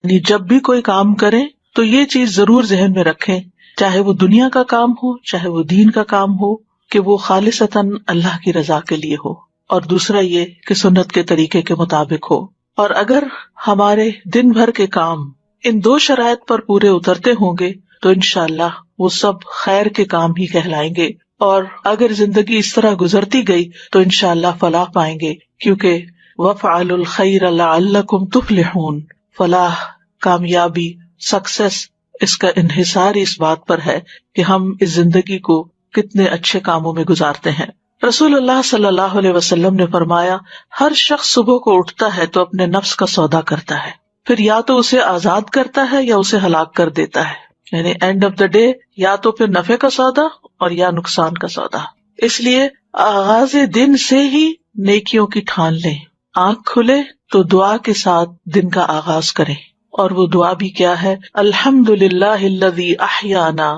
یعنی جب بھی کوئی کام کریں تو یہ چیز ضرور ذہن میں رکھیں، چاہے وہ دنیا کا کام ہو چاہے وہ دین کا کام ہو، کہ وہ خالصتاً اللہ کی رضا کے لیے ہو، اور دوسرا یہ کہ سنت کے طریقے کے مطابق ہو۔ اور اگر ہمارے دن بھر کے کام ان دو شرائط پر پورے اترتے ہوں گے تو انشاءاللہ وہ سب خیر کے کام ہی کہلائیں گے، اور اگر زندگی اس طرح گزرتی گئی تو انشاءاللہ فلاح پائیں گے، کیونکہ وَافْعَلُوا الْخَيْرَ لَعَلَّكُمْ تُفْلِحُونَ، فلاح، کامیابی، سکسیس، اس کا انحصار اس بات پر ہے کہ ہم اس زندگی کو کتنے اچھے کاموں میں گزارتے ہیں۔ رسول اللہ صلی اللہ علیہ وسلم نے فرمایا، ہر شخص صبح کو اٹھتا ہے تو اپنے نفس کا سودا کرتا ہے، پھر یا تو اسے آزاد کرتا ہے یا اسے ہلاک کر دیتا ہے، یعنی اینڈ آف دا ڈے یا تو پھر نفع کا سودا اور یا نقصان کا سودا۔ اس لیے آغاز دن سے ہی نیکیوں کی ٹھان لیں، آنکھ کھلے تو دعا کے ساتھ دن کا آغاز کریں، اور وہ دعا بھی کیا ہے؟ الحمدللہ الذی احیانا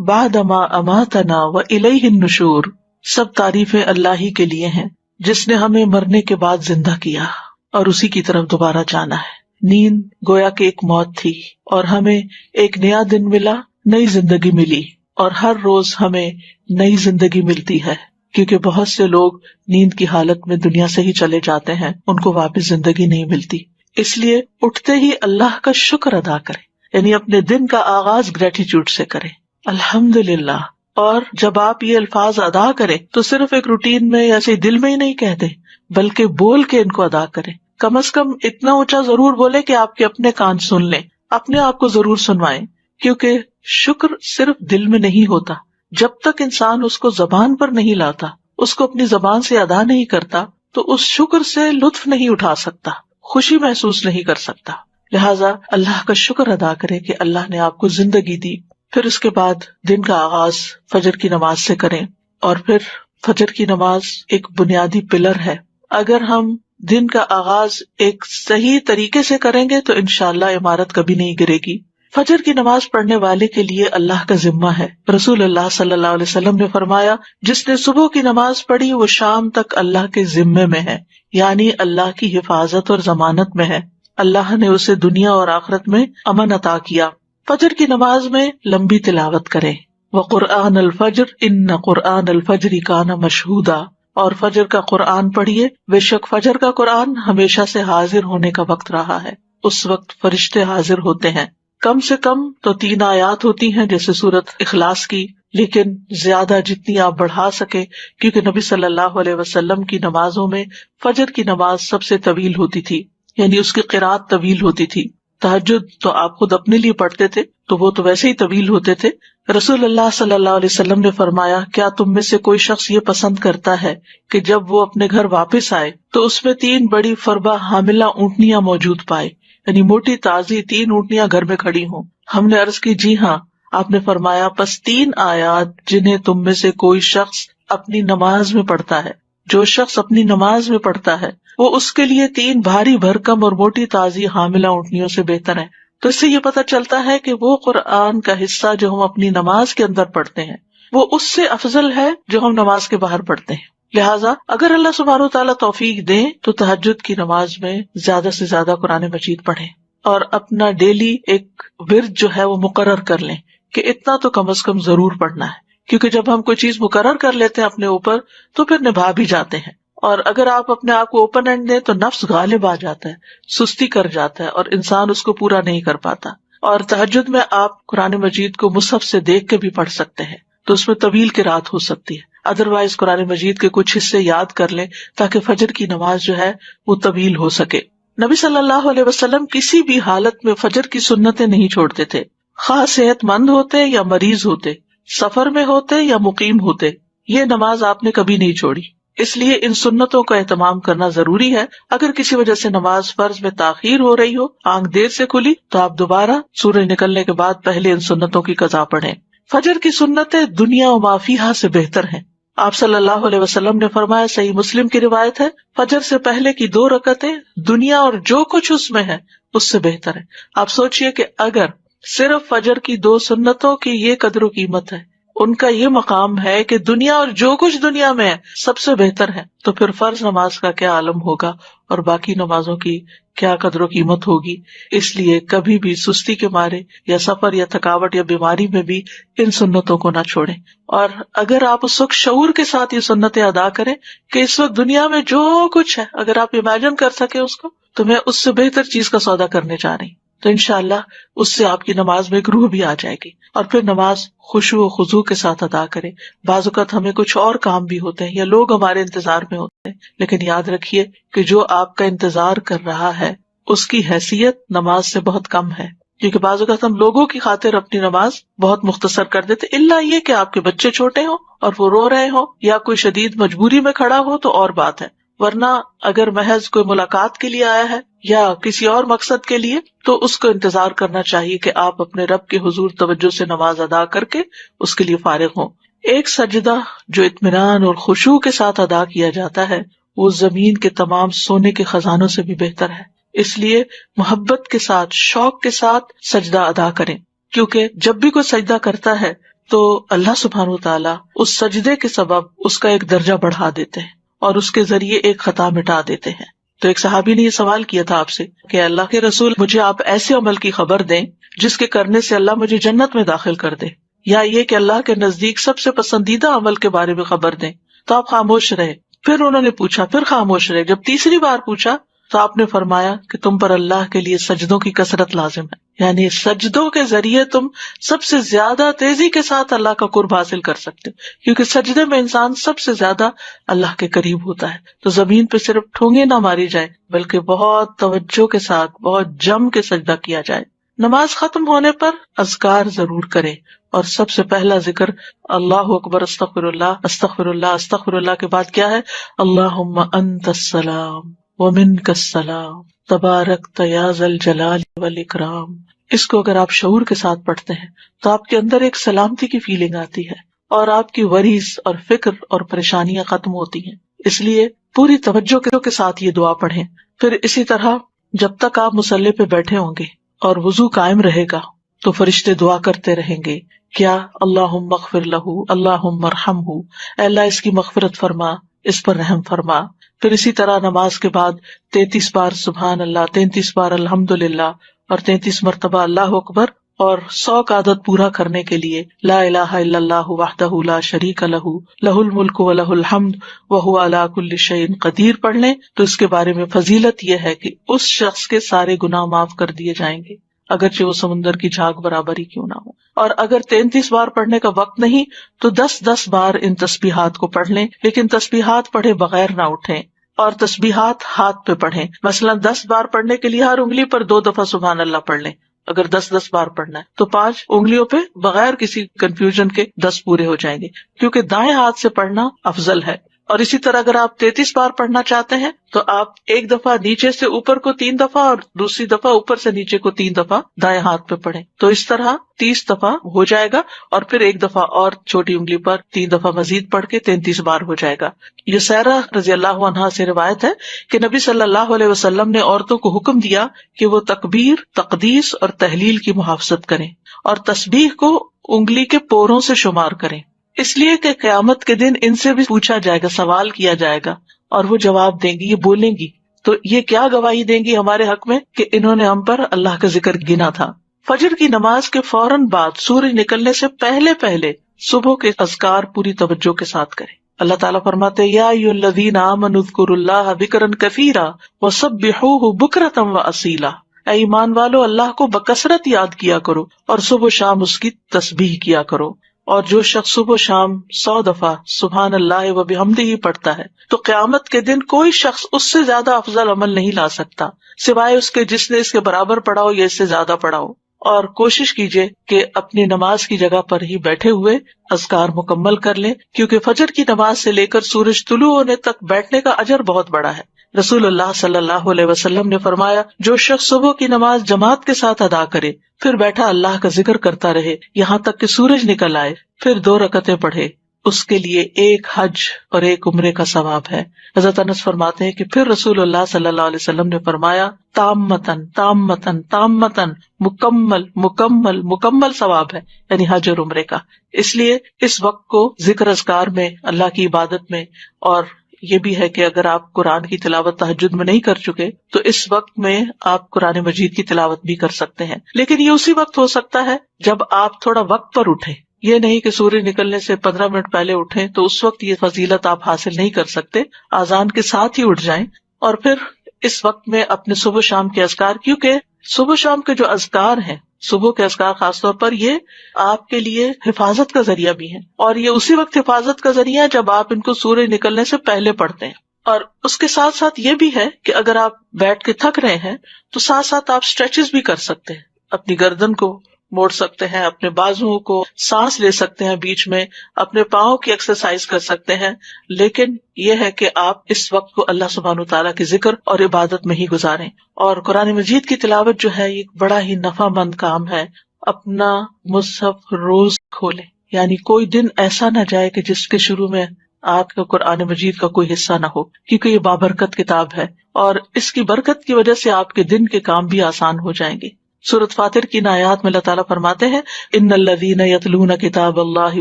بعد ما اماتنا والیہ النشور، سب تعریفیں اللہ ہی کے لیے ہیں جس نے ہمیں مرنے کے بعد زندہ کیا اور اسی کی طرف دوبارہ جانا ہے۔ نیند گویا کہ ایک موت تھی اور ہمیں ایک نیا دن ملا، نئی زندگی ملی، اور ہر روز ہمیں نئی زندگی ملتی ہے، کیونکہ بہت سے لوگ نیند کی حالت میں دنیا سے ہی چلے جاتے ہیں، ان کو واپس زندگی نہیں ملتی۔ اس لیے اٹھتے ہی اللہ کا شکر ادا کریں، یعنی اپنے دن کا آغاز گریٹیٹیوڈ سے کریں، الحمدللہ۔ اور جب آپ یہ الفاظ ادا کریں تو صرف ایک روٹین میں ایسے دل میں ہی نہیں کہتے، بلکہ بول کے ان کو ادا کریں۔ کم از کم اتنا اونچا ضرور بولے کہ آپ کے اپنے کان سن لیں، اپنے آپ کو ضرور سنوائیں، کیونکہ شکر صرف دل میں نہیں ہوتا، جب تک انسان اس کو زبان پر نہیں لاتا، اس کو اپنی زبان سے ادا نہیں کرتا، تو اس شکر سے لطف نہیں اٹھا سکتا، خوشی محسوس نہیں کر سکتا۔ لہٰذا اللہ کا شکر ادا کرے کہ اللہ نے آپ کو زندگی دی۔ پھر اس کے بعد دن کا آغاز فجر کی نماز سے کریں، اور پھر فجر کی نماز ایک بنیادی پلر ہے۔ اگر ہم دن کا آغاز ایک صحیح طریقے سے کریں گے تو انشاءاللہ عمارت کبھی نہیں گرے گی۔ فجر کی نماز پڑھنے والے کے لیے اللہ کا ذمہ ہے۔ رسول اللہ صلی اللہ علیہ وسلم نے فرمایا، جس نے صبح کی نماز پڑھی وہ شام تک اللہ کے ذمے میں ہے، یعنی اللہ کی حفاظت اور ضمانت میں ہے، اللہ نے اسے دنیا اور آخرت میں امن عطا کیا۔ فجر کی نماز میں لمبی تلاوت کریں، وقرآن الفجر ان قرآن الفجر کان مشہودا، اور فجر کا قرآن پڑھیے، بے شک فجر کا قرآن ہمیشہ سے حاضر ہونے کا وقت رہا ہے، اس وقت فرشتے حاضر ہوتے ہیں۔ کم سے کم تو 3 آیات ہوتی ہیں جیسے سورۃ اخلاص کی، لیکن زیادہ جتنی آپ بڑھا سکے، کیونکہ نبی صلی اللہ علیہ وسلم کی نمازوں میں فجر کی نماز سب سے طویل ہوتی تھی، یعنی اس کی قرات طویل ہوتی تھی۔ تہجد تو آپ خود اپنے لیے پڑھتے تھے تو وہ تو ویسے ہی طویل ہوتے تھے۔ رسول اللہ صلی اللہ علیہ وسلم نے فرمایا، کیا تم میں سے کوئی شخص یہ پسند کرتا ہے کہ جب وہ اپنے گھر واپس آئے تو اس میں 3 بڑی فربہ حاملہ اونٹنیاں موجود پائے، یعنی موٹی تازی 3 اونٹنیاں گھر میں کھڑی ہوں؟ ہم نے عرض کی، جی ہاں۔ آپ نے فرمایا، پس 3 آیات جنہیں تم میں سے کوئی شخص اپنی نماز میں پڑھتا ہے، جو شخص اپنی نماز میں پڑھتا ہے وہ اس کے لیے 3 بھاری بھرکم اور موٹی تازی حاملہ اونٹنیوں سے بہتر ہے۔ تو اس سے یہ پتہ چلتا ہے کہ وہ قرآن کا حصہ جو ہم اپنی نماز کے اندر پڑھتے ہیں وہ اس سے افضل ہے جو ہم نماز کے باہر پڑھتے ہیں۔ لہٰذا اگر اللہ سبحانہ و تعالیٰ توفیق دیں تو تہجد کی نماز میں زیادہ سے زیادہ قرآن مجید پڑھیں، اور اپنا ڈیلی ایک ورد جو ہے وہ مقرر کر لیں کہ اتنا تو کم از کم ضرور پڑھنا ہے، کیونکہ جب ہم کوئی چیز مقرر کر لیتے ہیں اپنے اوپر تو پھر نبھا بھی جاتے ہیں، اور اگر آپ اپنے آپ کو اوپن اینڈ دیں تو نفس غالب آ جاتا ہے، سستی کر جاتا ہے اور انسان اس کو پورا نہیں کر پاتا۔ اور تہجد میں آپ قرآن مجید کو مصحف سے دیکھ کے بھی پڑھ سکتے ہیں تو اس میں طویل قرات ہو سکتی ہے، ادروائز قرآن مجید کے کچھ حصے یاد کر لیں تاکہ فجر کی نماز جو ہے وہ طویل ہو سکے۔ نبی صلی اللہ علیہ وسلم کسی بھی حالت میں فجر کی سنتیں نہیں چھوڑتے تھے، خاص صحت مند ہوتے یا مریض ہوتے، سفر میں ہوتے یا مقیم ہوتے، یہ نماز آپ نے کبھی نہیں چھوڑی۔ اس لیے ان سنتوں کا اہتمام کرنا ضروری ہے۔ اگر کسی وجہ سے نماز فرض میں تاخیر ہو رہی ہو، آنکھ دیر سے کھلی، تو آپ دوبارہ سورج نکلنے کے بعد پہلے ان سنتوں کی قضا پڑھیں۔ فجر کی سنتیں دنیا و ما فیہا سے بہتر ہیں۔ آپ صلی اللہ علیہ وسلم نے فرمایا، صحیح مسلم کی روایت ہے، فجر سے پہلے کی 2 رکعتیں دنیا اور جو کچھ اس میں ہے اس سے بہتر ہے۔ آپ سوچئے کہ اگر صرف فجر کی 2 سنتوں کی یہ قدر و قیمت ہے ان کا یہ مقام ہے کہ دنیا اور جو کچھ دنیا میں ہے سب سے بہتر ہے، تو پھر فرض نماز کا کیا عالم ہوگا اور باقی نمازوں کی کیا قدر و قیمت ہوگی۔ اس لیے کبھی بھی سستی کے مارے یا سفر یا تھکاوٹ یا بیماری میں بھی ان سنتوں کو نہ چھوڑیں، اور اگر آپ اس وقت شعور کے ساتھ یہ سنتیں ادا کریں کہ اس وقت دنیا میں جو کچھ ہے اگر آپ امیجن کر سکیں اس کو، تو میں اس سے بہتر چیز کا سودا کرنے جا رہی ہوں، تو انشاءاللہ اس سے آپ کی نماز میں ایک روح بھی آ جائے گی، اور پھر نماز خشوع و خضوع کے ساتھ ادا کریں۔ بعض اوقات ہمیں کچھ اور کام بھی ہوتے ہیں یا لوگ ہمارے انتظار میں ہوتے ہیں، لیکن یاد رکھیے کہ جو آپ کا انتظار کر رہا ہے اس کی حیثیت نماز سے بہت کم ہے، کیونکہ بعض اوقات ہم لوگوں کی خاطر اپنی نماز بہت مختصر کر دیتے، الا یہ کہ آپ کے بچے چھوٹے ہوں اور وہ رو رہے ہوں یا کوئی شدید مجبوری میں کھڑا ہو تو اور بات ہے، ورنہ اگر محض کوئی ملاقات کے لیے آیا ہے یا کسی اور مقصد کے لیے تو اس کو انتظار کرنا چاہیے کہ آپ اپنے رب کے حضور توجہ سے نماز ادا کر کے اس کے لیے فارغ ہوں۔ ایک سجدہ جو اطمینان اور خشوع کے ساتھ ادا کیا جاتا ہے وہ زمین کے تمام سونے کے خزانوں سے بھی بہتر ہے، اس لیے محبت کے ساتھ شوق کے ساتھ سجدہ ادا کریں، کیونکہ جب بھی کوئی سجدہ کرتا ہے تو اللہ سبحانہ وتعالیٰ اس سجدے کے سبب اس کا ایک درجہ بڑھا دیتے ہیں اور اس کے ذریعے ایک خطا مٹا دیتے ہیں۔ تو ایک صحابی نے یہ سوال کیا تھا آپ سے کہ اللہ کے رسول مجھے آپ ایسے عمل کی خبر دیں جس کے کرنے سے اللہ مجھے جنت میں داخل کر دے، یا یہ کہ اللہ کے نزدیک سب سے پسندیدہ عمل کے بارے میں خبر دیں، تو آپ خاموش رہے۔ پھر انہوں نے پوچھا، پھر خاموش رہے۔ جب تیسری بار پوچھا تو آپ نے فرمایا کہ تم پر اللہ کے لیے سجدوں کی کثرت لازم ہے، یعنی سجدوں کے ذریعے تم سب سے زیادہ تیزی کے ساتھ اللہ کا قرب حاصل کر سکتے، کیونکہ سجدے میں انسان سب سے زیادہ اللہ کے قریب ہوتا ہے۔ تو زمین پہ صرف ٹھونگے نہ ماری جائے بلکہ بہت توجہ کے ساتھ بہت جم کے سجدہ کیا جائے۔ نماز ختم ہونے پر اذکار ضرور کرے، اور سب سے پہلا ذکر اللہ اکبر استغفر اللہ استغفر اللہ استغفر اللہ کے بعد کیا ہے؟ اللہم انت السلام ومنک السلام تبارکت یا ذا الجلال والاکرام۔ اس کو اگر آپ شعور کے ساتھ پڑھتے ہیں تو آپ کے اندر ایک سلامتی کی فیلنگ آتی ہے اور آپ کی وریز اور فکر اور پریشانیاں ختم ہوتی ہیں، اس لیے پوری توجہ کے ساتھ یہ دعا پڑھیں۔ پھر اسی طرح جب تک آپ مصلی پہ بیٹھے ہوں گے اور وضو قائم رہے گا تو فرشتے دعا کرتے رہیں گے، کیا؟ اللہم اغفر لہ، اللہم ارحمہ، اے اللہ اس کی مغفرت فرما، اس پر رحم فرما۔ پھر اسی طرح نماز کے بعد 33 بار سبحان اللہ، 33 بار الحمدللہ اور 33 مرتبہ اللہ اکبر، اور 100 کا عدد پورا کرنے کے لیے لا الہ الا اللہ وحدہ لا شریک لہ لہ الملک ولہ الحمد وہو علی کل شیء قدیر پڑھ لیں تو اس کے بارے میں فضیلت یہ ہے کہ اس شخص کے سارے گناہ معاف کر دیے جائیں گے، اگرچہ وہ سمندر کی جھاگ برابر ہی کیوں نہ ہو۔ اور اگر 33 بار پڑھنے کا وقت نہیں تو 10 بار ان تسبیحات کو پڑھ لیں، لیکن تسبیحات پڑھے بغیر نہ اٹھیں، اور تسبیحات ہاتھ پہ پڑھیں۔ مثلا 10 بار پڑھنے کے لیے ہر انگلی پر 2 دفعہ سبحان اللہ پڑھ لیں، اگر 10 بار پڑھنا ہے تو 5 انگلیوں پہ بغیر کسی کنفیوژن کے 10 پورے ہو جائیں گے، کیونکہ دائیں ہاتھ سے پڑھنا افضل ہے۔ اور اسی طرح اگر آپ 33 بار پڑھنا چاہتے ہیں تو آپ ایک دفعہ نیچے سے اوپر کو 3 دفعہ اور دوسری دفعہ اوپر سے نیچے کو 3 دفعہ دائیں ہاتھ پہ پڑھیں، تو اس طرح 30 دفعہ ہو جائے گا، اور پھر ایک دفعہ اور چھوٹی انگلی پر 3 دفعہ مزید پڑھ کے 33 بار ہو جائے گا۔ یہ سیرہ رضی اللہ عنہا سے روایت ہے کہ نبی صلی اللہ علیہ وسلم نے عورتوں کو حکم دیا کہ وہ تکبیر، تقدیس اور تحلیل کی محافظت کریں اور تسبیح کو انگلی کے پوروں سے شمار کریں، اس لیے کہ قیامت کے دن ان سے بھی پوچھا جائے گا، سوال کیا جائے گا، اور وہ جواب دیں گی، یہ بولیں گی، تو یہ کیا گواہی دیں گی ہمارے حق میں کہ انہوں نے ہم پر اللہ کا ذکر گنا تھا۔ فجر کی نماز کے فوراً بعد سورج نکلنے سے پہلے صبح کے اذکار پوری توجہ کے ساتھ کریں۔ اللہ تعالیٰ فرماتے یا ایھا الذین آمنوا اذکروا اللہ ذکرا کثیرا وسبحوہ بکرۃ واصیلا، اے ایمان والو اللہ کو بکثرت یاد کیا کرو اور صبح و شام اس کی تسبیح کیا کرو۔ اور جو شخص صبح و شام 100 دفعہ سبحان اللہ و بحمدہ پڑھتا ہے تو قیامت کے دن کوئی شخص اس سے زیادہ افضل عمل نہیں لا سکتا سوائے اس کے جس نے اس کے برابر پڑھا ہو یا اس سے زیادہ پڑھا ہو۔ اور کوشش کیجئے کہ اپنی نماز کی جگہ پر ہی بیٹھے ہوئے اذکار مکمل کر لیں، کیونکہ فجر کی نماز سے لے کر سورج طلوع ہونے تک بیٹھنے کا اجر بہت بڑا ہے۔ رسول اللہ صلی اللہ علیہ وسلم نے فرمایا، جو شخص صبح کی نماز جماعت کے ساتھ ادا کرے پھر بیٹھا اللہ کا ذکر کرتا رہے یہاں تک کہ سورج نکل آئے، پھر 2 رکعتیں پڑھے اس کے لیے ایک حج اور ایک عمرے کا ثواب ہے۔ حضرت انس فرماتے ہیں کہ پھر رسول اللہ صلی اللہ علیہ وسلم نے فرمایا تامتن تامتن تامتن، مکمل مکمل مکمل ثواب ہے، یعنی حج اور عمرے کا۔ اس لیے اس وقت کو ذکر اذکار میں، اللہ کی عبادت میں، اور یہ بھی ہے کہ اگر آپ قرآن کی تلاوت تہجد میں نہیں کر چکے تو اس وقت میں آپ قرآن مجید کی تلاوت بھی کر سکتے ہیں، لیکن یہ اسی وقت ہو سکتا ہے جب آپ تھوڑا وقت پر اٹھیں۔ یہ نہیں کہ سورج نکلنے سے 15 منٹ پہلے اٹھیں تو اس وقت یہ فضیلت آپ حاصل نہیں کر سکتے، اذان کے ساتھ ہی اٹھ جائیں اور پھر اس وقت میں اپنے صبح شام کے اذکار، کیونکہ صبح شام کے جو اذکار ہیں، صبح کے اذکار خاص طور پر، یہ آپ کے لیے حفاظت کا ذریعہ بھی ہے، اور یہ اسی وقت حفاظت کا ذریعہ ہے جب آپ ان کو سورج نکلنے سے پہلے پڑھتے ہیں۔ اور اس کے ساتھ ساتھ یہ بھی ہے کہ اگر آپ بیٹھ کے تھک رہے ہیں تو ساتھ ساتھ آپ اسٹریچز بھی کر سکتے ہیں، اپنی گردن کو موڑ سکتے ہیں، اپنے بازوؤں کو سانس لے سکتے ہیں، بیچ میں اپنے پاؤں کی ایکسرسائز کر سکتے ہیں، لیکن یہ ہے کہ آپ اس وقت کو اللہ سبحانہ وتعالیٰ کے ذکر اور عبادت میں ہی گزاریں۔ اور قرآن مجید کی تلاوت جو ہے یہ بڑا ہی نفع مند کام ہے۔ اپنا مصحف روز کھولیں، یعنی کوئی دن ایسا نہ جائے کہ جس کے شروع میں آپ کا قرآن مجید کا کوئی حصہ نہ ہو، کیونکہ یہ بابرکت کتاب ہے اور اس کی برکت کی وجہ سے آپ کے دن کے کام بھی آسان ہو جائیں گے۔ سورۃ فاطر کی آیات میں اللہ تعالیٰ فرماتے ہیں ان الذین یتلون کتاب اللہ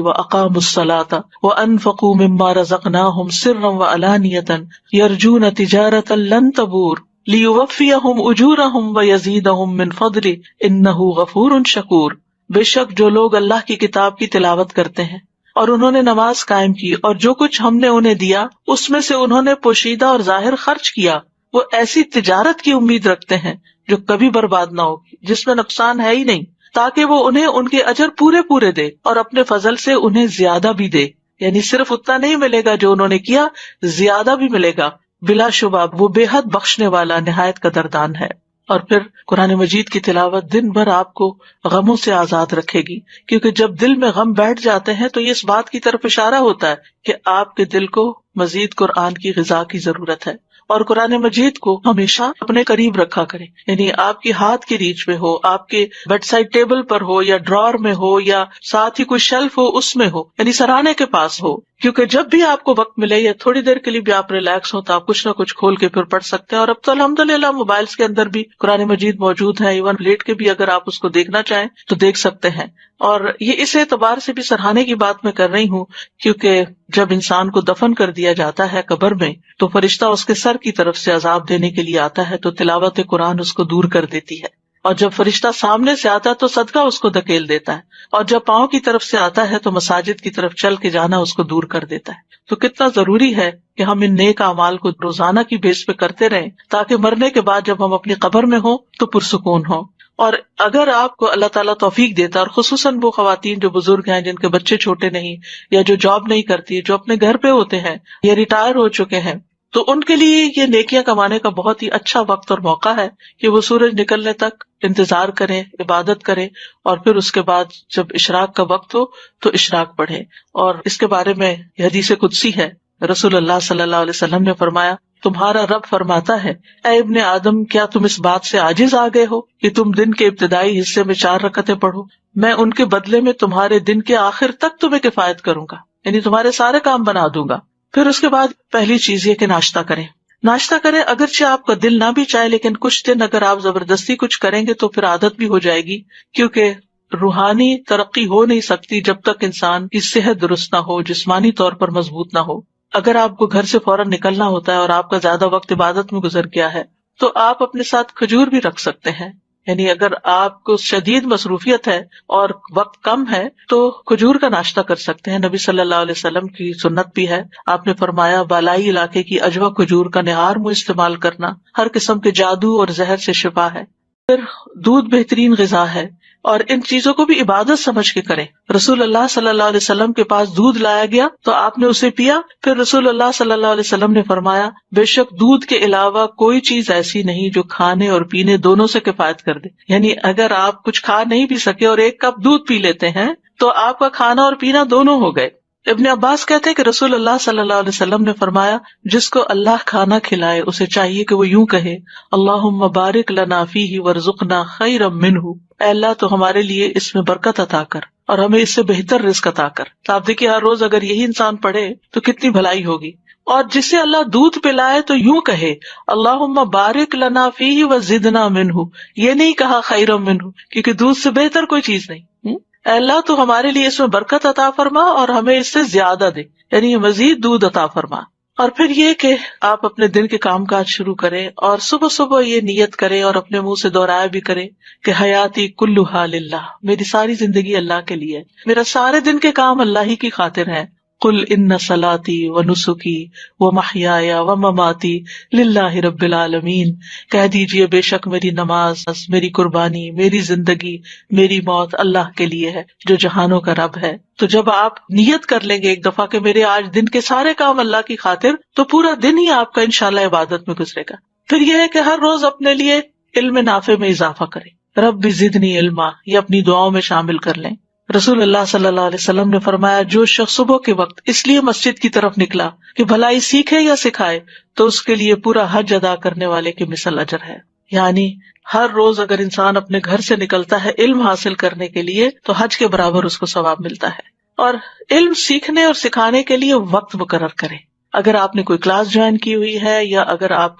واقاموا الصلاۃ وانفقوا مما رزقناہم سرا وعلانیۃ یرجون تجارۃ لن تبور لیوفیہم اجورہم ویزیدہم من فضلہ انہ غفور شکور۔ بے شک جو لوگ اللہ کی کتاب کی تلاوت کرتے ہیں اور انہوں نے نماز قائم کی اور جو کچھ ہم نے انہیں دیا اس میں سے انہوں نے پوشیدہ اور ظاہر خرچ کیا، وہ ایسی تجارت کی امید رکھتے ہیں جو کبھی برباد نہ ہوگی، جس میں نقصان ہے ہی نہیں، تاکہ وہ انہیں ان کے اجر پورے پورے دے اور اپنے فضل سے انہیں زیادہ بھی دے، یعنی صرف اتنا نہیں ملے گا جو انہوں نے کیا، زیادہ بھی ملے گا، بلا شبہ وہ بے حد بخشنے والا نہایت قدردان ہے۔ اور پھر قرآن مجید کی تلاوت دن بھر آپ کو غموں سے آزاد رکھے گی، کیونکہ جب دل میں غم بیٹھ جاتے ہیں تو یہ اس بات کی طرف اشارہ ہوتا ہے کہ آپ کے دل کو مزید قرآن کی غذا کی ضرورت ہے۔ اور قرآن مجید کو ہمیشہ اپنے قریب رکھا کریں، یعنی آپ کی ہاتھ کی ریچ میں ہو، آپ کے بیڈ سائڈ ٹیبل پر ہو یا ڈرار میں ہو یا ساتھ ہی کوئی شیلف ہو اس میں ہو، یعنی سراہنے کے پاس ہو، کیونکہ جب بھی آپ کو وقت ملے یا تھوڑی دیر کے لیے بھی آپ ریلیکس ہو تو آپ کچھ نہ کچھ کھول کے پھر پڑھ سکتے ہیں۔ اور اب تو الحمدللہ موبائلز کے اندر بھی قرآن مجید موجود ہے، ایون لیٹ کے بھی اگر آپ اس کو دیکھنا چاہیں تو دیکھ سکتے ہیں۔ اور یہ اس اعتبار سے بھی سراہنے کی بات میں کر رہی ہوں کیونکہ جب انسان کو دفن کر دیا جاتا ہے قبر میں تو فرشتہ اس کے سر کی طرف سے عذاب دینے کے لیے آتا ہے، تو تلاوت قرآن اس کو دور کر دیتی ہے، اور جب فرشتہ سامنے سے آتا ہے تو صدقہ اس کو دھکیل دیتا ہے، اور جب پاؤں کی طرف سے آتا ہے تو مساجد کی طرف چل کے جانا اس کو دور کر دیتا ہے۔ تو کتنا ضروری ہے کہ ہم ان نیک اعمال کو روزانہ کی بیس پہ کرتے رہیں تاکہ مرنے کے بعد جب ہم اپنی قبر میں ہوں تو پرسکون ہوں۔ اور اگر آپ کو اللہ تعالیٰ توفیق دیتا، اور خصوصاً وہ خواتین جو بزرگ ہیں، جن کے بچے چھوٹے نہیں یا جو جاب نہیں کرتی، جو اپنے گھر پہ ہوتے ہیں یا ریٹائر ہو چکے ہیں، تو ان کے لیے یہ نیکیاں کمانے کا بہت ہی اچھا وقت اور موقع ہے کہ وہ سورج نکلنے تک انتظار کریں، عبادت کریں، اور پھر اس کے بعد جب اشراق کا وقت ہو تو اشراق پڑھیں۔ اور اس کے بارے میں حدیث قدسی ہے، رسول اللہ صلی اللہ علیہ وسلم نے فرمایا تمہارا رب فرماتا ہے اے ابن آدم کیا تم اس بات سے عاجز آ گئے ہو کہ تم دن کے ابتدائی حصے میں 4 رکعتیں پڑھو، میں ان کے بدلے میں تمہارے دن کے آخر تک تمہیں کفایت کروں گا، یعنی تمہارے سارے کام بنا دوں گا۔ پھر اس کے بعد پہلی چیز یہ کہ ناشتہ کریں، ناشتہ کریں، اگرچہ آپ کا دل نہ بھی چاہے، لیکن کچھ دن اگر آپ زبردستی کچھ کریں گے تو پھر عادت بھی ہو جائے گی، کیونکہ روحانی ترقی ہو نہیں سکتی جب تک انسان کی صحت درست نہ ہو، جسمانی طور پر مضبوط نہ ہو۔ اگر آپ کو گھر سے فوراً نکلنا ہوتا ہے اور آپ کا زیادہ وقت عبادت میں گزر گیا ہے تو آپ اپنے ساتھ کھجور بھی رکھ سکتے ہیں، یعنی اگر آپ کو شدید مصروفیت ہے اور وقت کم ہے تو کھجور کا ناشتہ کر سکتے ہیں۔ نبی صلی اللہ علیہ وسلم کی سنت بھی ہے، آپ نے فرمایا بالائی علاقے کی اجوا کھجور کا نہار منہ استعمال کرنا ہر قسم کے جادو اور زہر سے شفا ہے۔ پھر دودھ بہترین غذا ہے، اور ان چیزوں کو بھی عبادت سمجھ کے کریں۔ رسول اللہ صلی اللہ علیہ وسلم کے پاس دودھ لایا گیا تو آپ نے اسے پیا، پھر رسول اللہ صلی اللہ علیہ وسلم نے فرمایا بے شک دودھ کے علاوہ کوئی چیز ایسی نہیں جو کھانے اور پینے دونوں سے کفایت کر دے، یعنی اگر آپ کچھ کھا نہیں پی سکے اور 1 کپ دودھ پی لیتے ہیں تو آپ کا کھانا اور پینا دونوں ہو گئے۔ ابن عباس کہتے ہیں کہ رسول اللہ صلی اللہ علیہ وسلم نے فرمایا، جس کو اللہ کھانا کھلائے اسے چاہیے کہ وہ یوں کہے، اللہم بارک لنا فیہ وارزقنا خیرا منہ، اے اللہ تو ہمارے لیے اس میں برکت عطا کر اور ہمیں اس سے بہتر رزق عطا کر۔ تو آپ دیکھیے ہر روز اگر یہی انسان پڑھے تو کتنی بھلائی ہوگی۔ اور جسے اللہ دودھ پلائے تو یوں کہے، اللہم بارک لنا فیہ وزدنا منہ، یہ نہیں کہا خیرا منہ، کیونکہ دودھ سے بہتر کوئی چیز نہیں۔ اے اللہ تو ہمارے لیے اس میں برکت عطا فرما اور ہمیں اس سے زیادہ دے، یعنی مزید دودھ عطا فرما۔ اور پھر یہ کہ آپ اپنے دن کے کام کاج شروع کریں اور صبح صبح یہ نیت کریں اور اپنے منہ سے دہرایا بھی کریں کہ حیاتی کلھا للہ، میری ساری زندگی اللہ کے لیے ہے، میرا سارے دن کے کام اللہ ہی کی خاطر ہے۔ قل ان صلاتی ونسکی ومحیای ومماتی للہ رب العالمین، کہہ دیجئے بے شک میری نماز، میری قربانی، میری زندگی، میری موت اللہ کے لیے ہے جو جہانوں کا رب ہے۔ تو جب آپ نیت کر لیں گے ایک دفعہ کہ میرے آج دن کے سارے کام اللہ کی خاطر، تو پورا دن ہی آپ کا انشاءاللہ عبادت میں گزرے گا۔ پھر یہ ہے کہ ہر روز اپنے لیے علم نافع میں اضافہ کریں، رب زدنی علما، یہ اپنی دعاؤں میں شامل کر لیں۔ رسول اللہ صلی اللہ علیہ وسلم نے فرمایا، جو شخص صبح کے وقت اس لیے مسجد کی طرف نکلا کہ بھلائی سیکھے یا سکھائے تو اس کے لیے پورا حج ادا کرنے والے کی مثل اجر ہے۔ یعنی ہر روز اگر انسان اپنے گھر سے نکلتا ہے علم حاصل کرنے کے لیے تو حج کے برابر اس کو ثواب ملتا ہے۔ اور علم سیکھنے اور سکھانے کے لیے وقت مقرر کریں۔ اگر آپ نے کوئی کلاس جوائن کی ہوئی ہے یا اگر آپ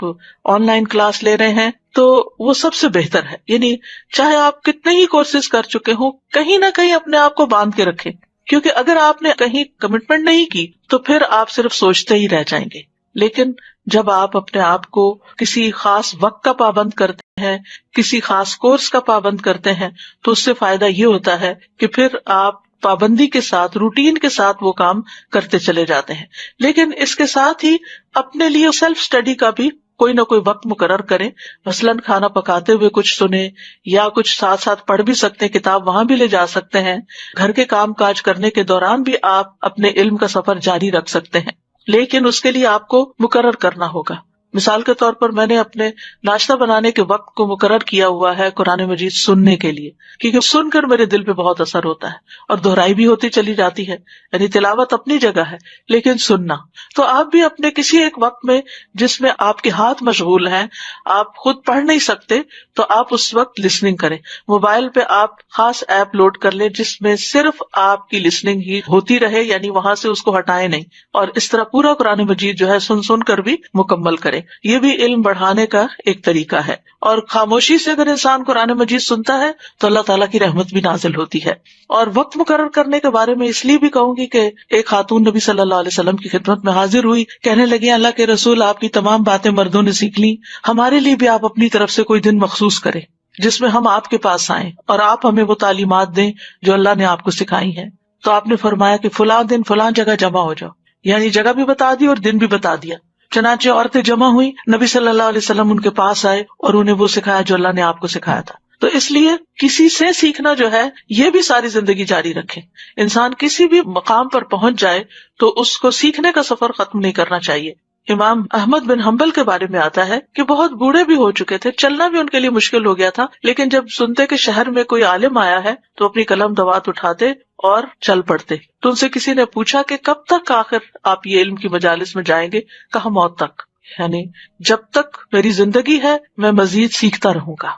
آن لائن کلاس لے رہے ہیں تو وہ سب سے بہتر ہے۔ یعنی چاہے آپ کتنے ہی کورسز کر چکے ہوں، کہیں نہ کہیں اپنے آپ کو باندھ کے رکھیں، کیونکہ اگر آپ نے کہیں کمٹمنٹ نہیں کی تو پھر آپ صرف سوچتے ہی رہ جائیں گے۔ لیکن جب آپ اپنے آپ کو کسی خاص وقت کا پابند کرتے ہیں، کسی خاص کورس کا پابند کرتے ہیں، تو اس سے فائدہ یہ ہوتا ہے کہ پھر آپ پابندی کے ساتھ، روٹین کے ساتھ وہ کام کرتے چلے جاتے ہیں۔ لیکن اس کے ساتھ ہی اپنے لیے سیلف اسٹڈی کا بھی کوئی نہ کوئی وقت مقرر کریں۔ مثلاً کھانا پکاتے ہوئے کچھ سنیں یا کچھ ساتھ ساتھ پڑھ بھی سکتے ہیں، کتاب وہاں بھی لے جا سکتے ہیں۔ گھر کے کام کاج کرنے کے دوران بھی آپ اپنے علم کا سفر جاری رکھ سکتے ہیں، لیکن اس کے لیے آپ کو مقرر کرنا ہوگا۔ مثال کے طور پر میں نے اپنے ناشتہ بنانے کے وقت کو مقرر کیا ہوا ہے قرآن مجید سننے کے لیے، کیونکہ سن کر میرے دل پہ بہت اثر ہوتا ہے اور دہرائی بھی ہوتی چلی جاتی ہے۔ یعنی تلاوت اپنی جگہ ہے لیکن سننا، تو آپ بھی اپنے کسی ایک وقت میں جس میں آپ کے ہاتھ مشغول ہیں، آپ خود پڑھ نہیں سکتے، تو آپ اس وقت لسننگ کریں۔ موبائل پہ آپ خاص ایپ لوڈ کر لیں جس میں صرف آپ کی لسننگ ہی ہوتی رہے، یعنی وہاں سے اس کو ہٹائیں نہیں، اور اس طرح پورا قرآن مجید جو ہے سن کر بھی مکمل کریں۔ یہ بھی علم بڑھانے کا ایک طریقہ ہے۔ اور خاموشی سے اگر انسان قرآن مجید سنتا ہے تو اللہ تعالیٰ کی رحمت بھی نازل ہوتی ہے۔ اور وقت مقرر کرنے کے بارے میں اس لیے بھی کہوں گی کہ ایک خاتون نبی صلی اللہ علیہ وسلم کی خدمت میں حاضر ہوئی، کہنے لگی، اللہ کے رسول، آپ کی تمام باتیں مردوں نے سیکھ لی، ہمارے لیے بھی آپ اپنی طرف سے کوئی دن مخصوص کریں جس میں ہم آپ کے پاس آئیں اور آپ ہمیں وہ تعلیمات دیں جو اللہ نے آپ کو سکھائی ہیں۔ تو آپ نے فرمایا کہ فلاں دن فلاں جگہ جمع ہو جاؤ، یعنی جگہ بھی بتا دی اور دن بھی بتا دیا۔ چنانچہ عورتیں جمع ہوئی، نبی صلی اللہ علیہ وسلم ان کے پاس آئے اور انہیں وہ سکھایا جو اللہ نے آپ کو سکھایا تھا۔ تو اس لیے کسی سے سیکھنا جو ہے یہ بھی ساری زندگی جاری رکھے۔ انسان کسی بھی مقام پر پہنچ جائے تو اس کو سیکھنے کا سفر ختم نہیں کرنا چاہیے۔ امام احمد بن حنبل کے بارے میں آتا ہے کہ بہت بوڑھے بھی ہو چکے تھے، چلنا بھی ان کے لیے مشکل ہو گیا تھا، لیکن جب سنتے کہ شہر میں کوئی عالم آیا ہے تو اپنی قلم دوات اٹھاتے اور چل پڑتے۔ تو ان سے کسی نے پوچھا کہ کب تک آخر آپ یہ علم کی مجالس میں جائیں گے؟ کہا موت تک، یعنی جب تک میری زندگی ہے میں مزید سیکھتا رہوں گا۔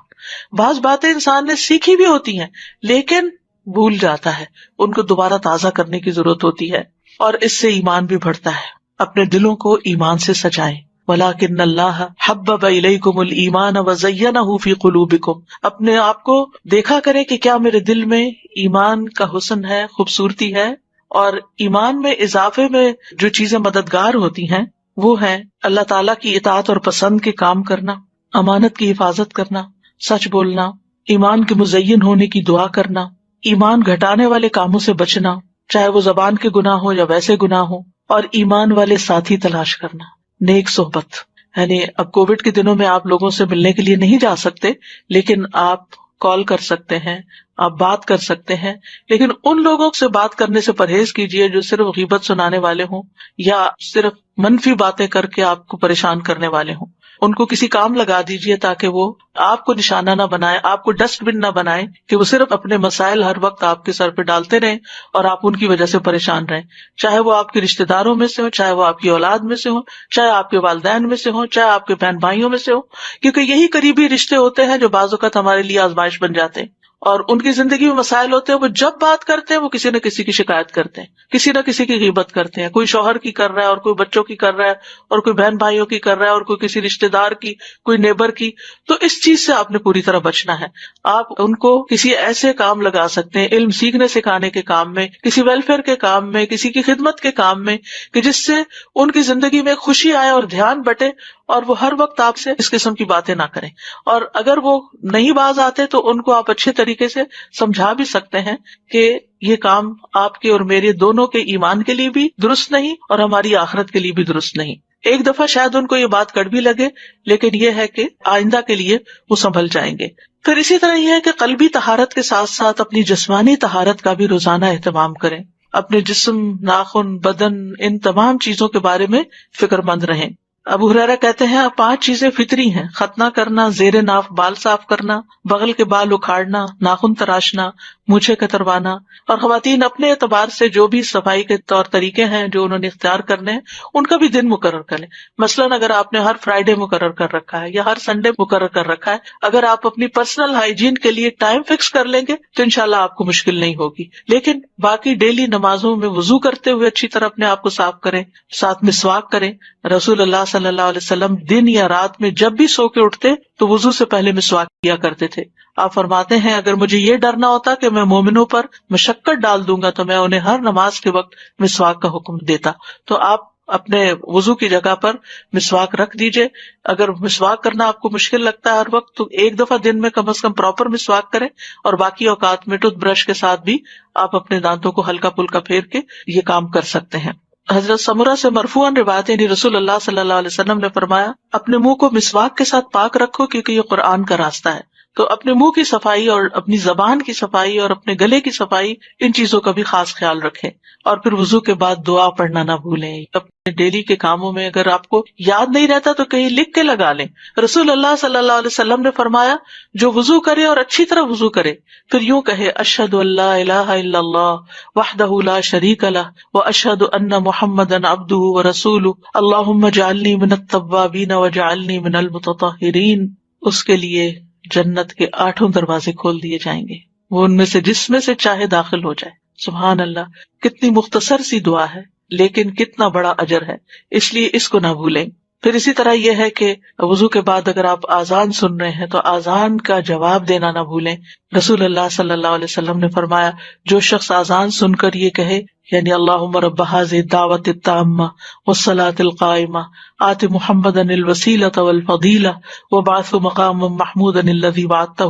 بعض باتیں انسان نے سیکھی بھی ہوتی ہیں لیکن بھول جاتا ہے، ان کو دوبارہ تازہ کرنے کی ضرورت ہوتی ہے، اور اس سے ایمان بھی بڑھتا ہے۔ اپنے دلوں کو ایمان سے سجائیں۔ وَلَٰكِنَّ اللَّهَ حَبَّبَ إِلَيْكُمُ الْإِيمَانَ وَزَيَّنَهُ فِي قُلُوبِكُمْ۔ اپنے آپ کو دیکھا کریں کہ کیا میرے دل میں ایمان کا حسن ہے، خوبصورتی ہے، اور ایمان میں اضافے میں جو چیزیں مددگار ہوتی ہیں وہ ہیں اللہ تعالیٰ کی اطاعت اور پسند کے کام کرنا، امانت کی حفاظت کرنا، سچ بولنا، ایمان کے مزین ہونے کی دعا کرنا، ایمان گھٹانے والے کاموں سے بچنا، چاہے وہ زبان کے گناہ ہو یا ویسے گناہ ہو، اور ایمان والے ساتھی تلاش کرنا، نیک صحبت۔ یعنی اب کووڈ کے دنوں میں آپ لوگوں سے ملنے کے لیے نہیں جا سکتے، لیکن آپ کال کر سکتے ہیں، آپ بات کر سکتے ہیں، لیکن ان لوگوں سے بات کرنے سے پرہیز کیجیے جو صرف غیبت سنانے والے ہوں یا صرف منفی باتیں کر کے آپ کو پریشان کرنے والے ہوں۔ ان کو کسی کام لگا دیجئے تاکہ وہ آپ کو نشانہ نہ بنائے، آپ کو ڈسٹ بن نہ بنائے کہ وہ صرف اپنے مسائل ہر وقت آپ کے سر پہ ڈالتے رہیں اور آپ ان کی وجہ سے پریشان رہیں، چاہے وہ آپ کے رشتہ داروں میں سے ہوں، چاہے وہ آپ کی اولاد میں سے ہوں، چاہے آپ کے والدین میں سے ہوں، چاہے آپ کے بہن بھائیوں میں سے ہوں، کیونکہ یہی قریبی رشتے ہوتے ہیں جو بعض اوقات ہمارے لیے آزمائش بن جاتے ہیں، اور ان کی زندگی میں مسائل ہوتے ہیں، وہ جب بات کرتے ہیں وہ کسی نہ کسی کی شکایت کرتے ہیں، کسی نہ کسی کی غیبت کرتے ہیں، کوئی شوہر کی کر رہا ہے اور کوئی بچوں کی کر رہا ہے اور کوئی بہن بھائیوں کی کر رہا ہے اور کوئی کسی رشتہ دار کی، کوئی نیبر کی. تو اس چیز سے آپ نے پوری طرح بچنا ہے. آپ ان کو کسی ایسے کام لگا سکتے ہیں، علم سیکھنے سکھانے کے کام میں، کسی ویلفیئر کے کام میں، کسی کی خدمت کے کام میں، کہ جس سے ان کی زندگی میں خوشی آئے اور دھیان بٹے اور وہ ہر وقت آپ سے اس قسم کی باتیں نہ کریں. اور اگر وہ نہیں باز آتے تو ان کو آپ اچھے طریقے سے سمجھا بھی سکتے ہیں کہ یہ کام آپ کے اور میرے دونوں کے ایمان کے لیے بھی درست نہیں اور ہماری آخرت کے لیے بھی درست نہیں. ایک دفعہ شاید ان کو یہ بات کڑوی لگے، لیکن یہ ہے کہ آئندہ کے لیے وہ سنبھل جائیں گے. پھر اسی طرح یہ ہے کہ قلبی طہارت کے ساتھ ساتھ اپنی جسمانی طہارت کا بھی روزانہ اہتمام کریں. اپنے جسم، ناخن، بدن، ان تمام چیزوں کے بارے میں فکر مند رہیں. ابو ہریرہ کہتے ہیں 5 چیزیں فطری ہیں: ختنہ کرنا، زیر ناف بال صاف کرنا، بغل کے بال اکھاڑنا، ناخن تراشنا، مونچھیں کتروانا. اور خواتین اپنے اعتبار سے جو بھی صفائی کے طور طریقے ہیں جو انہوں نے اختیار کرنے ہیں ان کا بھی دن مقرر کر لیں. مثلاً اگر آپ نے ہر فرائیڈے مقرر کر رکھا ہے یا ہر سنڈے مقرر کر رکھا ہے، اگر آپ اپنی پرسنل ہائیجین کے لیے ٹائم فکس کر لیں گے تو انشاءاللہ آپ کو مشکل نہیں ہوگی. لیکن باقی ڈیلی نمازوں میں وضو کرتے ہوئے اچھی طرح اپنے آپ کو صاف کریں، ساتھ مسواک کریں. رسول اللہ صلی اللہ علیہ وسلم دن یا رات میں جب بھی سو کے اٹھتے تو وضو سے پہلے مسواک کیا کرتے تھے. آپ فرماتے ہیں اگر مجھے یہ ڈر نہ ہوتا کہ میں مومنوں پر مشقت ڈال دوں گا تو میں انہیں ہر نماز کے وقت مسواک کا حکم دیتا. تو آپ اپنے وضو کی جگہ پر مسواک رکھ دیجئے. اگر مسواک کرنا آپ کو مشکل لگتا ہے ہر وقت تو ایک دفعہ دن میں کم از کم پراپر مسواک کریں، اور باقی اوقات میں ٹوتھ برش کے ساتھ بھی آپ اپنے دانتوں کو ہلکا پھلکا پھیر کے یہ کام کر سکتے ہیں. حضرت سمرہ سے مرفوعاً روایت ہے، رسول اللہ صلی اللہ علیہ وسلم نے فرمایا اپنے منہ کو مسواک کے ساتھ پاک رکھو کیونکہ یہ قرآن کا راستہ ہے. تو اپنے منہ کی صفائی اور اپنی زبان کی صفائی اور اپنے گلے کی صفائی، ان چیزوں کا بھی خاص خیال رکھیں. اور پھر وضو کے بعد دعا پڑھنا نہ بھولیں. اپنے ڈیلی کے کاموں میں اگر آپ کو یاد نہیں رہتا تو کہیں لکھ کے لگا لیں. رسول اللہ صلی اللہ علیہ وسلم نے فرمایا جو وضو کرے اور اچھی طرح وضو کرے پھر یوں کہے اشہد ان لا الہ الا اللہ وحدہ لا شریک لہ واشہد ان محمدا عبدہ ورسولہ اللہم اجعلنی من التوابین واجعلنی من المتطہرین، اس کے لیے جنت کے 8 دروازے کھول دیے جائیں گے، وہ ان میں سے جس میں سے چاہے داخل ہو جائے. سبحان اللہ، کتنی مختصر سی دعا ہے لیکن کتنا بڑا اجر ہے، اس لیے اس کو نہ بھولیں. پھر اسی طرح یہ ہے کہ وضو کے بعد اگر آپ آذان سن رہے ہیں تو آذان کا جواب دینا نہ بھولیں. رسول اللہ صلی اللہ علیہ وسلم نے فرمایا جو شخص آذان سن کر یہ کہے یعنی اللہم رب ھذہ الدعوۃ التامہ والصلاۃ القائمہ آت محمدا الوسیلۃ والفضیلہ وابعثہ مقاما محمودا الذی وعدتہ،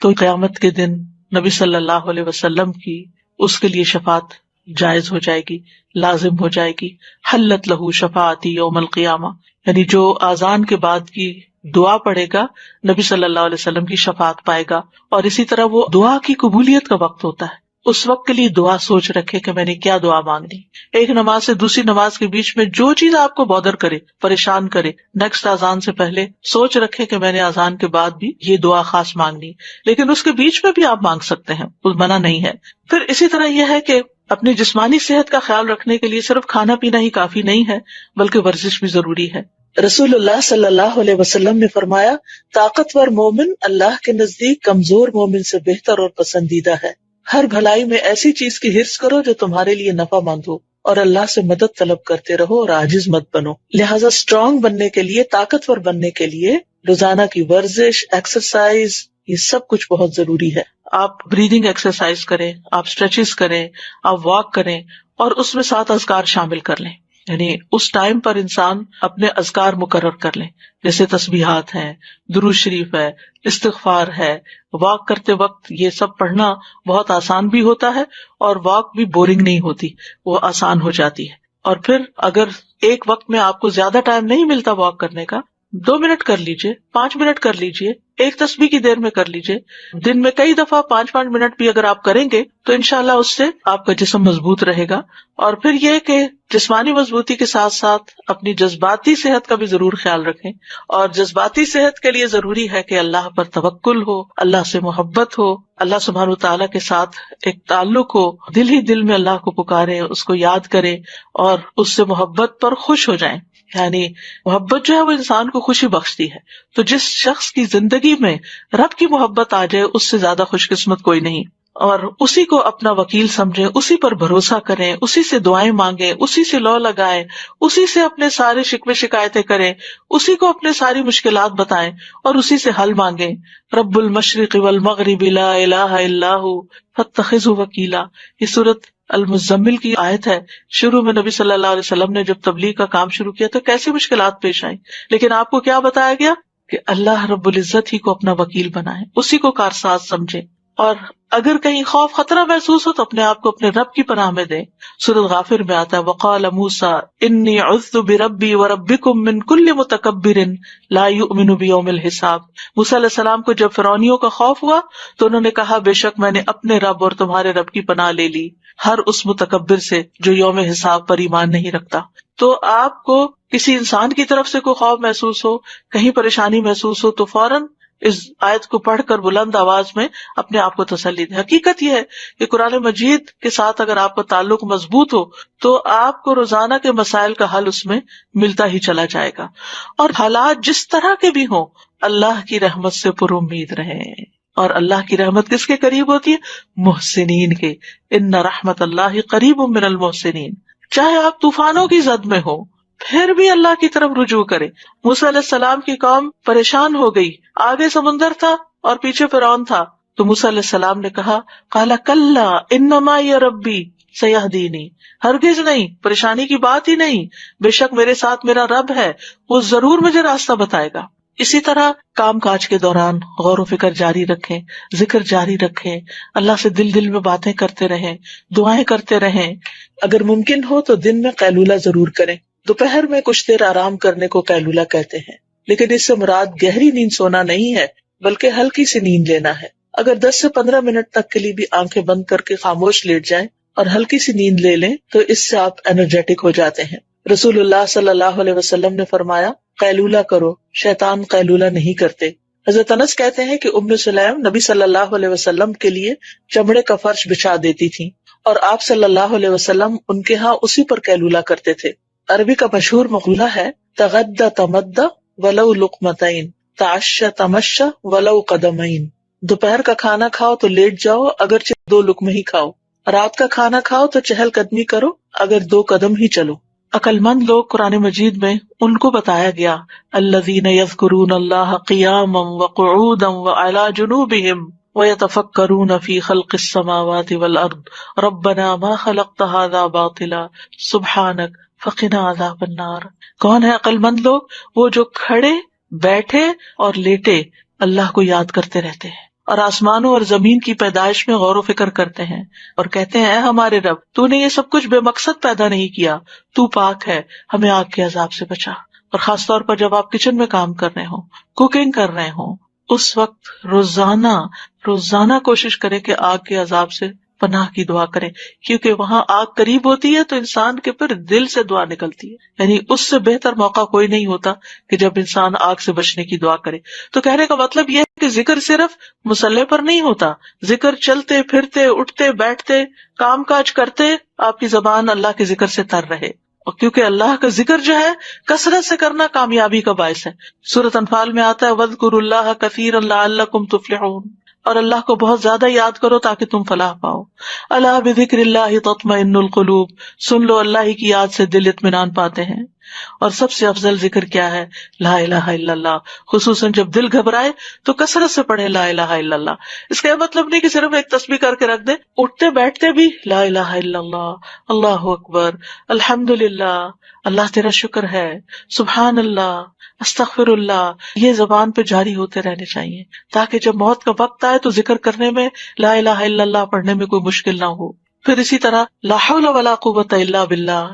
تو قیامت کے دن نبی صلی اللہ علیہ وسلم کی اس کے لیے شفاعت جائز ہو جائے گی، لازم ہو جائے گی. حلت لہ شفاعتی یوم القیامہ، یعنی جو آذان کے بعد کی دعا پڑھے گا نبی صلی اللہ علیہ وسلم کی شفاعت پائے گا. اور اسی طرح وہ دعا کی قبولیت کا وقت ہوتا ہے، اس وقت کے لیے دعا سوچ رکھے کہ میں نے کیا دعا مانگنی. ایک نماز سے دوسری نماز کے بیچ میں جو چیز آپ کو بودر کرے، پریشان کرے، نیکسٹ آذان سے پہلے سوچ رکھے کہ میں نے آذان کے بعد بھی یہ دعا خاص مانگنی، لیکن اس کے بیچ میں بھی آپ مانگ سکتے ہیں، کچھ منع نہیں ہے. پھر اسی طرح یہ ہے کہ اپنی جسمانی صحت کا خیال رکھنے کے لیے صرف کھانا پینا ہی کافی نہیں ہے بلکہ ورزش بھی ضروری ہے. رسول اللہ صلی اللہ علیہ وسلم نے فرمایا طاقتور مومن اللہ کے نزدیک کمزور مومن سے بہتر اور پسندیدہ ہے. ہر بھلائی میں ایسی چیز کی حرص کرو جو تمہارے لیے نفع مند ہو، اور اللہ سے مدد طلب کرتے رہو اور عاجز مت بنو. لہٰذا اسٹرانگ بننے کے لیے، طاقتور بننے کے لیے روزانہ کی ورزش، ایکسرسائز، یہ سب کچھ بہت ضروری ہے. آپ بریدنگ ایکسرسائز کریں، آپ اسٹریچز کریں، آپ واک کریں، اور اس میں 7 اذکار شامل کر لیں. یعنی اس ٹائم پر انسان اپنے اذکار مقرر کر لیں، جیسے تسبیحات ہیں، درود شریف ہے، استغفار ہے. واک کرتے وقت یہ سب پڑھنا بہت آسان بھی ہوتا ہے اور واک بھی بورنگ نہیں ہوتی، وہ آسان ہو جاتی ہے. اور پھر اگر ایک وقت میں آپ کو زیادہ ٹائم نہیں ملتا واک کرنے کا، 2 منٹ کر لیجئے، 5 منٹ کر لیجئے، ایک تسبیح کی دیر میں کر لیجئے. دن میں کئی دفعہ 5-5 منٹ بھی اگر آپ کریں گے تو انشاءاللہ اس سے آپ کا جسم مضبوط رہے گا. اور پھر یہ کہ جسمانی مضبوطی کے ساتھ ساتھ اپنی جذباتی صحت کا بھی ضرور خیال رکھیں. اور جذباتی صحت کے لیے ضروری ہے کہ اللہ پر توکل ہو، اللہ سے محبت ہو، اللہ سبحانہ وتعالیٰ کے ساتھ ایک تعلق ہو، دل ہی دل میں اللہ کو پکارے، اس کو یاد کرے اور اس سے محبت پر خوش ہو جائیں. یعنی محبت جو ہے وہ انسان کو خوشی بخشتی ہے. تو جس شخص کی زندگی میں رب کی محبت آ جائے اس سے زیادہ خوش قسمت کوئی نہیں. اور اسی کو اپنا وکیل سمجھیں، اسی پر بھروسہ کریں، اسی سے دعائیں مانگیں، اسی سے لو لگائیں، اسی سے اپنے سارے شکوے شکایتیں کریں، اسی کو اپنے ساری مشکلات بتائیں اور اسی سے حل مانگیں. رب المشرق والمغرب لا الہ الا ہو فاتخذہ وکیلا. یہ سورۃ المزمل کی آیت ہے. شروع میں نبی صلی اللہ علیہ وسلم نے جب تبلیغ کا کام شروع کیا تو کیسی مشکلات پیش آئیں، لیکن آپ کو کیا بتایا گیا کہ اللہ رب العزت ہی کو اپنا وکیل بنائیں، اسی کو کارساز سمجھیں. اور اگر کہیں خوف خطرہ محسوس ہو تو اپنے آپ کو اپنے رب کی پناہ میں دیں. سورۃ غافر میں آتا ہے وقال موسیٰ انی عذت بربی وربکم من کل متکبر لا یؤمن بیوم الحساب. موسیٰ علیہ السلام کو جب فرعونیوں کا خوف ہوا تو انہوں نے کہا بے شک میں نے اپنے رب اور تمہارے رب کی پناہ لے لی، ہر اس متکبر سے جو یوم حساب پر ایمان نہیں رکھتا. تو آپ کو کسی انسان کی طرف سے کوئی خوف محسوس ہو، کہیں پریشانی محسوس ہو تو فوراً اس آیت کو پڑھ کر بلند آواز میں اپنے آپ کو تسلی دے. حقیقت یہ ہے کہ قرآن مجید کے ساتھ اگر آپ کا تعلق مضبوط ہو تو آپ کو روزانہ کے مسائل کا حل اس میں ملتا ہی چلا جائے گا. اور حالات جس طرح کے بھی ہوں اللہ کی رحمت سے پر امید رہیں. اور اللہ کی رحمت کس کے قریب ہوتی ہے؟ محسنین کے. ان رحمت اللہ قریب من المحسنین. چاہے آپ طوفانوں کی زد میں ہو پھر بھی اللہ کی طرف رجوع کرے. موسیٰ علیہ السلام کی قوم پریشان ہو گئی، آگے سمندر تھا اور پیچھے فرعون تھا، تو موسیٰ علیہ السلام نے کہا قال کلا ان معی ربی سیہدینی. ہرگز نہیں، پریشانی کی بات ہی نہیں، بے شک میرے ساتھ میرا رب ہے، وہ ضرور مجھے راستہ بتائے گا. اسی طرح کام کاج کے دوران غور و فکر جاری رکھیں، ذکر جاری رکھیں، اللہ سے دل دل میں باتیں کرتے رہیں، دعائیں کرتے رہیں. اگر ممکن ہو تو دن میں قیلولہ ضرور کریں. دوپہر میں کچھ دیر آرام کرنے کو قیلولہ کہتے ہیں، لیکن اس سے مراد گہری نیند سونا نہیں ہے بلکہ ہلکی سی نیند لینا ہے. اگر 10 سے 15 منٹ تک کے لیے بھی آنکھیں بند کر کے خاموش لیٹ جائیں اور ہلکی سی نیند لے لیں تو اس سے آپ انرجیٹک ہو جاتے ہیں. رسول اللہ صلی اللہ علیہ وسلم نے فرمایا قیلولہ کرو، شیطان قیلولہ نہیں کرتے. حضرت انس کہتے ہیں کہ ام سلیم نبی صلی اللہ علیہ وسلم کے لیے چمڑے کا فرش بچھا دیتی تھی اور آپ صلی اللہ علیہ وسلم ان کے ہاں اسی پر قیلولہ کرتے تھے. عربی کا مشہور مقولہ ہے تغدى تمدى ولو لقمتين تعشى تمشى ولو قدمين. دوپہر کا کھانا کھاؤ تو لیٹ جاؤ اگرچہ 2 لقمے ہی کھاؤ، رات کا کھانا کھاؤ تو چہل قدمی کرو اگر 2 قدم ہی چلو. عقل مند لوگ قرآن مجید میں ان کو بتایا گیا الذین یذکرون اللہ قیاما وقعودا وعلی جنوبہم ویتفکرون فی خلق السماوات والارض ربنا ما خلقت ھذا باطلا سبحانک فقنا عذاب النار. کون ہے عقل مند لوگ؟ وہ جو کھڑے، بیٹھے اور لیٹے اللہ کو یاد کرتے رہتے ہیں اور آسمانوں اور زمین کی پیدائش میں غور و فکر کرتے ہیں اور کہتے ہیں اے ہمارے رب، تو نے یہ سب کچھ بے مقصد پیدا نہیں کیا، تو پاک ہے، ہمیں آگ کے عذاب سے بچا. اور خاص طور پر جب آپ کچن میں کام کر رہے ہوں، کوکنگ کر رہے ہوں، اس وقت روزانہ کوشش کریں کہ آگ کے عذاب سے پناہ کی دعا کریں، کیونکہ وہاں آگ قریب ہوتی ہے تو انسان کے پھر دل سے دعا نکلتی ہے. یعنی اس سے بہتر موقع کوئی نہیں ہوتا کہ جب انسان آگ سے بچنے کی دعا کرے. تو کہنے کا مطلب یہ ہے کہ ذکر صرف مصلے پر نہیں ہوتا، ذکر چلتے پھرتے، اٹھتے بیٹھتے، کام کاج کرتے آپ کی زبان اللہ کے ذکر سے تر رہے. اور کیونکہ اللہ کا ذکر جو ہے کثرت سے کرنا کامیابی کا باعث ہے. سورۃ انفال میں آتا ہے وَاذْكُرُوا اللَّهَ كَثِيرًا لَعَلَّكُمْ تُفْلِحُونَ. اور اللہ کو بہت زیادہ یاد کرو تاکہ تم فلاح پاؤ. الا بذکر اللہ تطمئن القلوب. سن لو اللہ ہی کی یاد سے دل اطمینان پاتے ہیں. اور سب سے افضل ذکر کیا ہے؟ لا الہ الا اللہ. خصوصاً جب دل گھبرائے تو کثرت سے پڑھے لا الہ الا اللہ. اس کا مطلب نہیں کہ صرف ایک تسبیح کر کے رکھ دے، اٹھتے بیٹھتے بھی لا الہ الا اللہ، اللہ اکبر، الحمدللہ، اللہ تیرا شکر ہے، سبحان اللہ، استغفر اللہ، یہ زبان پہ جاری ہوتے رہنے چاہیے تاکہ جب موت کا وقت آئے تو ذکر کرنے میں لا الہ الا اللہ پڑھنے میں کوئی مشکل نہ ہو. پھر اسی طرح لا حول ولا قوت الا باللہ،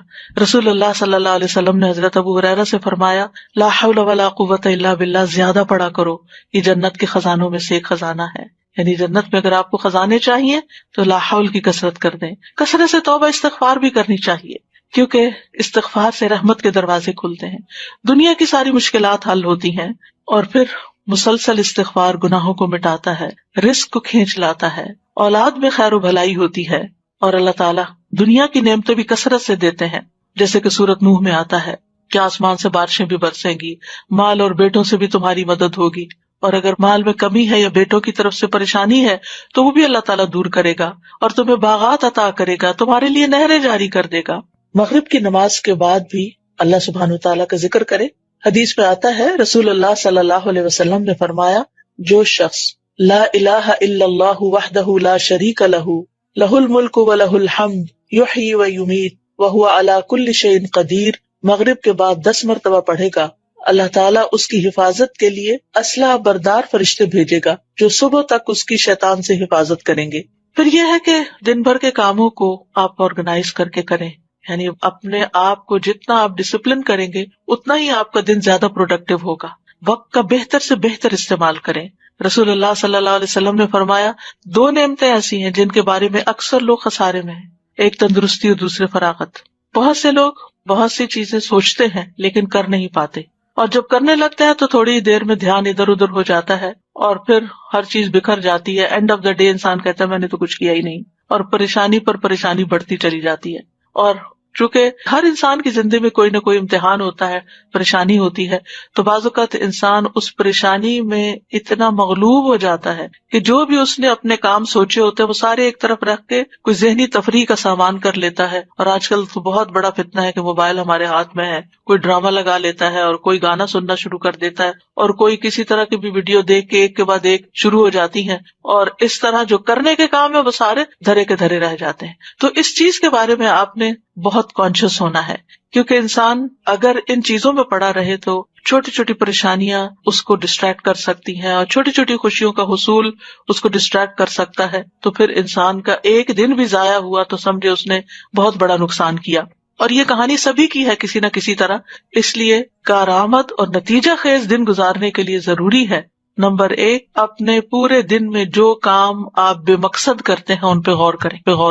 رسول اللہ صلی اللہ علیہ وسلم نے حضرت ابو ہریرہ سے فرمایا لا حول ولا قوت الا باللہ زیادہ پڑھا کرو، یہ جنت کے خزانوں میں سے ایک خزانہ ہے، یعنی جنت میں اگر آپ کو خزانے چاہیے تو لا حول کی کثرت کر دیں، کثرت سے توبہ استغفار بھی کرنی چاہیے، کیونکہ استغفار سے رحمت کے دروازے کھلتے ہیں، دنیا کی ساری مشکلات حل ہوتی ہیں، اور پھر مسلسل استغفار گناہوں کو مٹاتا ہے، رزق کو کھینچ لاتا ہے، اولاد میں خیر و بھلائی ہوتی ہے، اور اللہ تعالیٰ دنیا کی نعمتیں بھی کثرت سے دیتے ہیں، جیسے کہ سورۃ نوح میں آتا ہے کہ آسمان سے بارشیں بھی برسیں گی، مال اور بیٹوں سے بھی تمہاری مدد ہوگی، اور اگر مال میں کمی ہے یا بیٹوں کی طرف سے پریشانی ہے تو وہ بھی اللہ تعالیٰ دور کرے گا، اور تمہیں باغات عطا کرے گا، تمہارے لیے نہریں جاری کر دے گا۔ مغرب کی نماز کے بعد بھی اللہ سبحانہ وتعالیٰ کا ذکر کرے۔ حدیث میں آتا ہے رسول اللہ صلی اللہ علیہ وسلم نے فرمایا جو شخص لا الہ الا اللہ وحدہ لا شریک لہ لہ الملک ولہ الحمد یحیی ویمیت وہو علی کل شیء قدیر مغرب کے بعد 10 مرتبہ پڑھے گا، اللہ تعالیٰ اس کی حفاظت کے لیے اسلحہ بردار فرشتے بھیجے گا جو صبح تک اس کی شیطان سے حفاظت کریں گے۔ پھر یہ ہے کہ دن بھر کے کاموں کو آپ آرگنائز کر کے کریں، یعنی اپنے آپ کو جتنا آپ ڈسپلن کریں گے اتنا ہی آپ کا دن زیادہ پروڈکٹیو ہوگا، وقت کا بہتر سے بہتر استعمال کریں۔ رسول اللہ صلی اللہ علیہ وسلم نے فرمایا 2 نعمتیں ایسی ہیں جن کے بارے میں اکثر لوگ خسارے میں ہیں، ایک تندرستی اور دوسرے فراغت۔ بہت سے لوگ بہت سی چیزیں سوچتے ہیں لیکن کر نہیں پاتے، اور جب کرنے لگتے ہیں تو تھوڑی دیر میں دھیان ادھر ادھر ہو جاتا ہے اور پھر ہر چیز بکھر جاتی ہے، اینڈ آف دا ڈے انسان کہتا ہے میں نے تو کچھ کیا ہی نہیں، اور پریشانی پر پریشانی بڑھتی چلی جاتی ہے۔ اور چونکہ ہر انسان کی زندگی میں کوئی نہ کوئی امتحان ہوتا ہے، پریشانی ہوتی ہے، تو بعض اوقات انسان اس پریشانی میں اتنا مغلوب ہو جاتا ہے کہ جو بھی اس نے اپنے کام سوچے ہوتے ہیں وہ سارے ایک طرف رکھ کے کوئی ذہنی تفریح کا سامان کر لیتا ہے۔ اور آج کل تو بہت بڑا فتنہ ہے کہ موبائل ہمارے ہاتھ میں ہے، کوئی ڈرامہ لگا لیتا ہے اور کوئی گانا سننا شروع کر دیتا ہے، اور کوئی کسی طرح کی بھی ویڈیو دیکھ کے ایک کے بعد ایک شروع ہو جاتی ہیں، اور اس طرح جو کرنے کے کام ہے وہ سارے دھرے کے دھرے رہ جاتے ہیں۔ تو اس چیز کے بارے میں آپ نے بہت کانشیس ہونا ہے، کیونکہ انسان اگر ان چیزوں میں پڑا رہے تو چھوٹی چھوٹی پریشانیاں اس کو ڈسٹریکٹ کر سکتی ہیں، اور چھوٹی چھوٹی خوشیوں کا حصول اس کو ڈسٹریکٹ کر سکتا ہے، تو پھر انسان کا ایک دن بھی ضائع ہوا تو سمجھے اس نے بہت بڑا نقصان کیا۔ اور یہ کہانی سبھی کی ہے کسی نہ کسی طرح، اس لیے کارآمد اور نتیجہ خیز دن گزارنے کے لیے ضروری ہے نمبر 1 اپنے پورے دن میں جو کام آپ بے مقصد کرتے ہیں ان پہ غور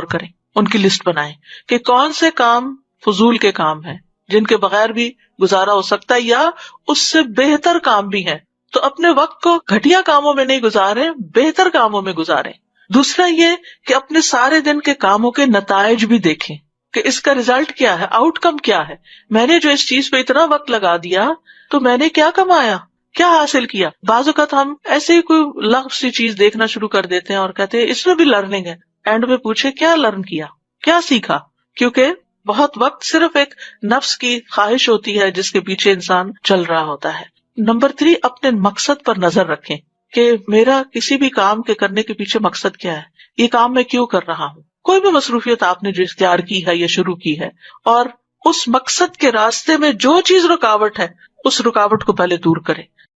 کریں، ان کی لسٹ بنائیں کہ کون سے کام فضول کے کام ہیں جن کے بغیر بھی گزارا ہو سکتا ہے یا اس سے بہتر کام بھی ہیں، تو اپنے وقت کو گھٹیا کاموں میں نہیں گزاریں، بہتر کاموں میں گزاریں۔ دوسرا یہ کہ اپنے سارے دن کے کاموں کے نتائج بھی دیکھیں کہ اس کا ریزلٹ کیا ہے، آؤٹ کم کیا ہے، میں نے جو اس چیز پہ اتنا وقت لگا دیا تو میں نے کیا کمایا، کیا حاصل کیا۔ بعض اوقات ہم ایسے ہی کوئی لغو سی چیز دیکھنا شروع کر دیتے ہیں اور کہتے ہیں اس میں بھی لرننگ ہے، اینڈ میں پوچھے کیا لرن کیا، کیا سیکھا، کیونکہ بہت وقت صرف ایک نفس کی خواہش ہوتی ہے جس کے پیچھے انسان چل رہا ہوتا ہے۔ نمبر 3 اپنے مقصد پر نظر رکھیں کہ میرا کسی بھی کام کے کرنے کے پیچھے مقصد کیا ہے، یہ کام میں کیوں کر رہا ہوں۔ کوئی بھی مصروفیت آپ نے جو اختیار کی ہے یا شروع کی ہے، اور اس مقصد کے راستے میں جو چیز رکاوٹ ہے اس رکاوٹ کو پہلے دور کریں۔